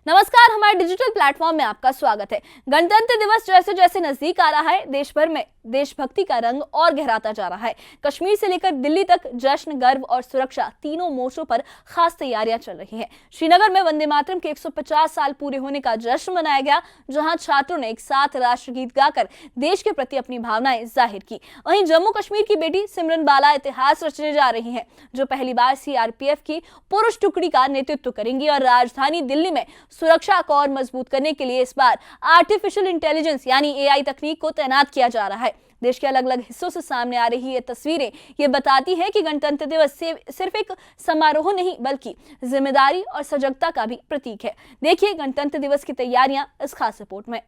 नमस्कार, हमारे digital platform में आपका स्वागत है। गणतंत्र दिवस जैसे जैसे नजदीक आ रहा है, देश भर में देशभक्ति का रंग और गहराता जा रहा है। कश्मीर से लेकर दिल्ली तक जश्न, गर्व और सुरक्षा तीनों मोर्चों पर खास तैयारियां चल रही हैं। श्रीनगर में वंदे मातरम के 150 साल पूरे होने का जश्न मनाया गया, जहां छात्रों ने एक साथ राष्ट्रगीत गाकर देश के प्रति अपनी भावनाएं जाहिर की। वहीं जम्मू कश्मीर की बेटी सिमरन बाला इतिहास रचने जा रही हैं, जो पहली बार सीआरपीएफ की पुरुष टुकड़ी का नेतृत्व करेंगी और राजधानी दिल्ली में सुरक्षा को और मजबूत करने के लिए इस बार आर्टिफिशियल इंटेलिजेंस यानी एआई तकनीक को तैनात किया जा रहा है। देश के अलग अलग हिस्सों से सामने आ रही ये तस्वीरें ये बताती हैं कि गणतंत्र दिवस सिर्फ एक समारोह नहीं, बल्कि जिम्मेदारी और सजगता का भी प्रतीक है। देखिए गणतंत्र दिवस की तैयारियां इस खास रिपोर्ट में।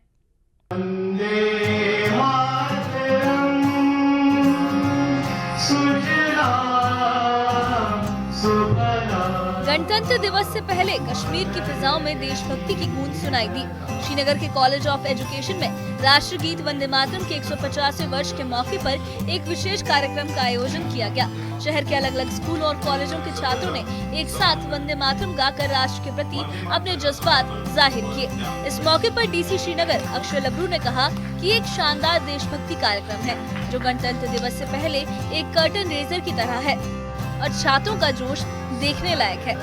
गणतंत्र दिवस से पहले कश्मीर की फिजाओं में देशभक्ति की गूंज सुनाई दी। श्रीनगर के कॉलेज ऑफ एजुकेशन में राष्ट्रगीत वंदे मातरम के 150वें वर्ष के मौके पर एक विशेष कार्यक्रम का आयोजन किया गया। शहर के अलग अलग स्कूलों और कॉलेजों के छात्रों ने एक साथ वंदे मातरम गाकर राष्ट्र के प्रति अपने जज्बात जाहिर किए। इस मौके पर डीसी श्रीनगर अक्षय लब्रू ने कहा कि एक शानदार देशभक्ति कार्यक्रम है, जो गणतंत्र दिवस से पहले एक कर्टन रेजर की तरह है और छात्रों का जोश देखने लायक है।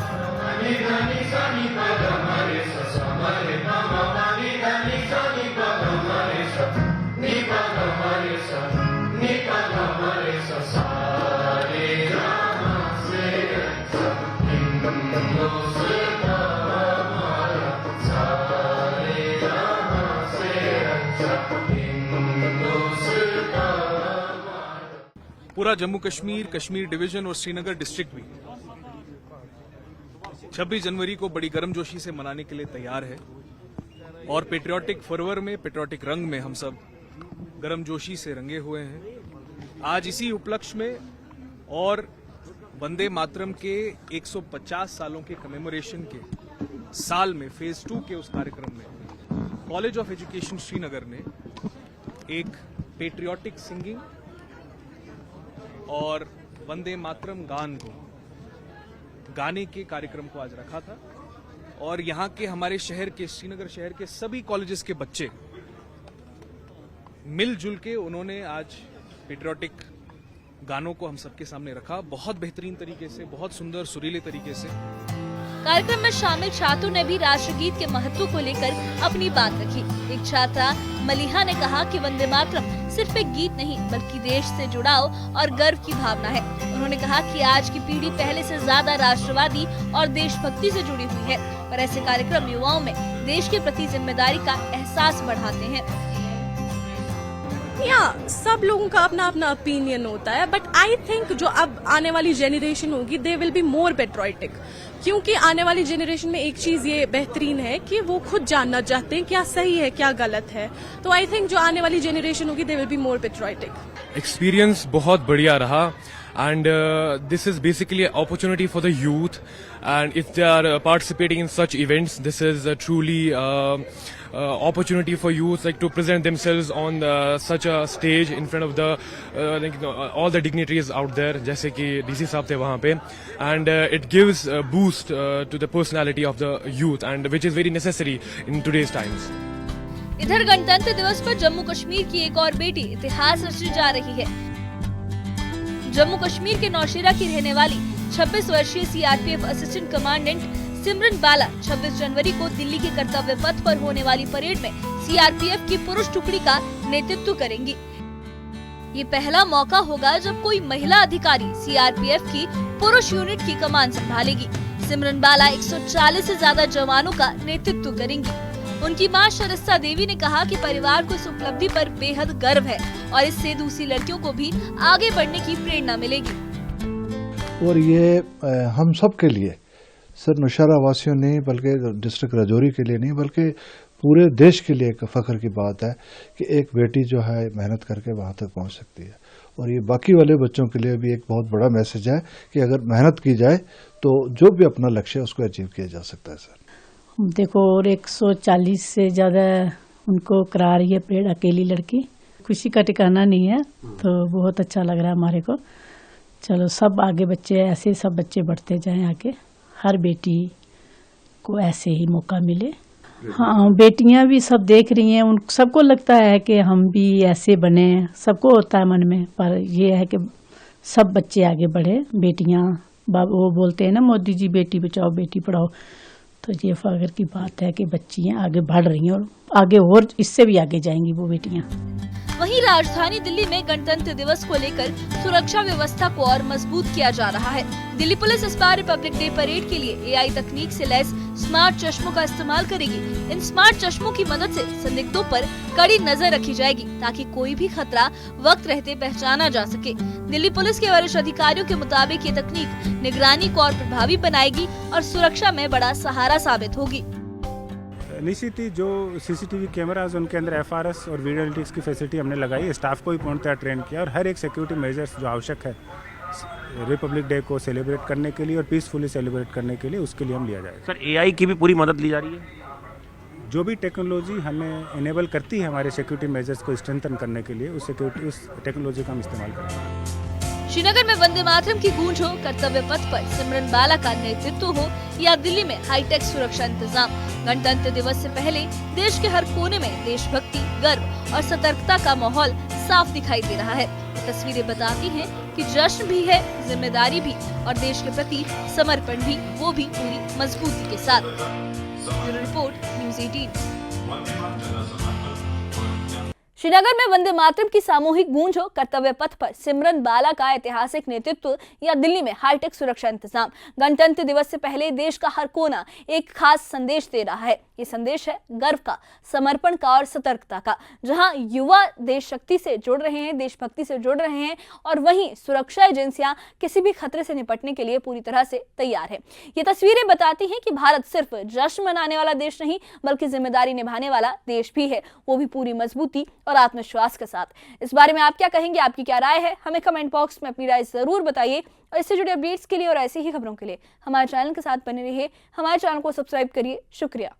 पूरा जम्मू कश्मीर, कश्मीर डिवीजन और श्रीनगर डिस्ट्रिक्ट भी 26 जनवरी को बड़ी गर्मजोशी से मनाने के लिए तैयार है और पेट्रियाटिक फरवर में, पेट्रियाटिक रंग में हम सब गर्मजोशी से रंगे हुए हैं। आज इसी उपलक्ष्य में और वंदे मातरम के 150 सालों के कमेमोरेशन के साल में फेज 2 के उस कार्यक्रम में कॉलेज ऑफ एजुकेशन श्रीनगर ने एक पेट्रियाटिक सिंगिंग और वंदे मातरम गान को गाने के कार्यक्रम को आज रखा था और यहाँ के हमारे शहर के, श्रीनगर शहर के सभी कॉलेजेस के बच्चे मिलजुल के उन्होंने आज पेट्रियाटिक गानों को हम सबके सामने रखा, बहुत बेहतरीन तरीके से, बहुत सुंदर सुरीले तरीके से। कार्यक्रम में शामिल छात्रों ने भी राष्ट्रगीत के महत्व को लेकर अपनी बात रखी। एक छात्रा मलिहा ने कहा कि वंदे मातरम सिर्फ एक गीत नहीं, बल्कि देश से जुड़ाव और गर्व की भावना है। उन्होंने कहा कि आज की पीढ़ी पहले से ज्यादा राष्ट्रवादी और देशभक्ति से जुड़ी हुई है, पर ऐसे कार्यक्रम युवाओं में देश के प्रति जिम्मेदारी का एहसास बढ़ाते हैं। सब लोगों का अपना अपना ओपिनियन होता है, बट आई थिंक जो अब आने वाली जेनरेशन होगी they will be more patriotic, क्योंकि आने वाली जेनरेशन में एक चीज ये बेहतरीन है कि वो खुद जानना चाहते हैं क्या सही है क्या गलत है। तो आई थिंक जो आने वाली जेनरेशन होगी they will be more patriotic. Experience बहुत बढ़िया रहा and this is basically an opportunity for the youth, and if they are participating in such events, this is a truly opportunity for youth like to present themselves on such a stage in front of the all the dignitaries out there, जैसे कि DC साहब थे वहाँ पे, and it gives a boost to the personality of the youth, and which is very necessary in today's times. इधर गणतंत्र दिवस पर जम्मू कश्मीर की एक और बेटी इतिहास रचने जा रही है। जम्मू कश्मीर के नौशेरा की रहने वाली 26 वर्षीय सीआरपीएफ असिस्टेंट कमांडेंट सिमरन बाला 26 जनवरी को दिल्ली के कर्तव्य पथ पर होने वाली परेड में सीआरपीएफ की पुरुष टुकड़ी का नेतृत्व करेंगी। ये पहला मौका होगा जब कोई महिला अधिकारी सीआरपीएफ की पुरुष यूनिट की कमान संभालेगी। सिमरन बाला 140 से ज्यादा जवानों का नेतृत्व करेंगी। उनकी मां शरिस्ता देवी ने कहा कि परिवार को इस उपलब्धि पर बेहद गर्व है और इससे दूसरी लड़कियों को भी आगे बढ़ने की प्रेरणा मिलेगी। और ये हम सब के लिए, सिर्फ नौशहरा वासियों नहीं बल्कि डिस्ट्रिक्ट राजौरी के लिए नहीं, बल्कि पूरे देश के लिए एक फख्र की बात है कि एक बेटी जो है मेहनत करके वहाँ तक पहुँच सकती है। और ये बाकी वाले बच्चों के लिए भी एक बहुत बड़ा मैसेज है कि अगर मेहनत की जाए तो जो भी अपना लक्ष्य है उसको अचीव किया जा सकता है। सर देखो, और 140 से ज़्यादा उनको करा रही है परेड, अकेली लड़की, खुशी का ठिकाना नहीं है, तो बहुत अच्छा लग रहा है हमारे को। चलो सब आगे बच्चे ऐसे सब बच्चे बढ़ते जाएं आगे, हर बेटी को ऐसे ही मौका मिले। हाँ, बेटियां भी सब देख रही हैं, उन सबको लगता है कि हम भी ऐसे बने, सबको होता है मन में, पर ये है कि सब बच्चे आगे बढ़े। बेटियां वो बोलते हैं ना मोदी जी बेटी बचाओ बेटी पढ़ाओ, तो ये फख्र की बात है कि बच्चियां आगे बढ़ रही हैं और आगे और इससे भी आगे जाएंगी वो बेटियां। वहीं राजधानी दिल्ली में गणतंत्र दिवस को लेकर सुरक्षा व्यवस्था को और मजबूत किया जा रहा है। दिल्ली पुलिस इस बार रिपब्लिक डे परेड के लिए AI तकनीक से लैस स्मार्ट चश्मों का इस्तेमाल करेगी। इन स्मार्ट चश्मों की मदद से संदिग्धों पर कड़ी नजर रखी जाएगी ताकि कोई भी खतरा वक्त रहते पहचाना जा सके। दिल्ली पुलिस के वरिष्ठ अधिकारियों के मुताबिक ये तकनीक निगरानी को और प्रभावी बनाएगी और सुरक्षा में बड़ा सहारा साबित होगी। निश्चित ही जो CCTV कैमराज उनके अंदर FRS और वीडियो एनालिटिक्स की फैसिलिटी हमने लगाई, स्टाफ को भी पूर्णतः ट्रेन किया और हर एक सिक्योरिटी मेजर्स जो आवश्यक है रिपब्लिक डे को सेलिब्रेट करने के लिए और पीसफुली सेलिब्रेट करने के लिए, उसके लिए हम लिया जाएगा। सर AI की भी पूरी मदद ली जा रही है? जो भी टेक्नोलॉजी हमें इनेबल करती है हमारे सिक्योरिटी मेजर्स को स्ट्रेंथन करने के लिए, उस टेक्नोलॉजी का हम इस्तेमाल करेंगे। श्रीनगर में वंदे मातरम की गूंज हो, कर्तव्य पथ पर सिमरन बाला का नेतृत्व हो या दिल्ली में हाईटेक सुरक्षा इंतजाम, गणतंत्र दिवस से पहले देश के हर कोने में देशभक्ति, गर्व और सतर्कता का माहौल साफ दिखाई दे रहा है। तस्वीरें बताती हैं कि जश्न भी है, जिम्मेदारी भी और देश के प्रति समर्पण भी, वो भी पूरी मजबूती के साथ। Bureau report, news 18। श्रीनगर में वंदे मातरम की सामूहिक गूंज हो, कर्तव्य पथ पर सिमरन बाला का ऐतिहासिक नेतृत्व या दिल्ली में हाईटेक सुरक्षा इंतजाम, गणतंत्र दिवस से पहले देश का हर कोना एक खास संदेश दे रहा है। ये संदेश है गर्व का, समर्पण का और सतर्कता का, जहां युवा देश शक्ति से जुड़ रहे हैं, देशभक्ति से जुड़ रहे हैं और वहीं सुरक्षा एजेंसियां किसी भी खतरे से निपटने के लिए पूरी तरह से तैयार है। ये तस्वीरें बताती हैं कि भारत सिर्फ जश्न मनाने वाला देश नहीं बल्कि जिम्मेदारी निभाने वाला देश भी है, वो भी पूरी मजबूती और आत्मविश्वास के साथ। इस बारे में आप क्या कहेंगे, आपकी क्या राय है, हमें कमेंट बॉक्स में अपनी राय जरूर बताइए। और इससे जुड़े अपडेट्स के लिए और ऐसी ही खबरों के लिए हमारे चैनल के साथ बने रहिए, हमारे चैनल को सब्सक्राइब करिए। शुक्रिया।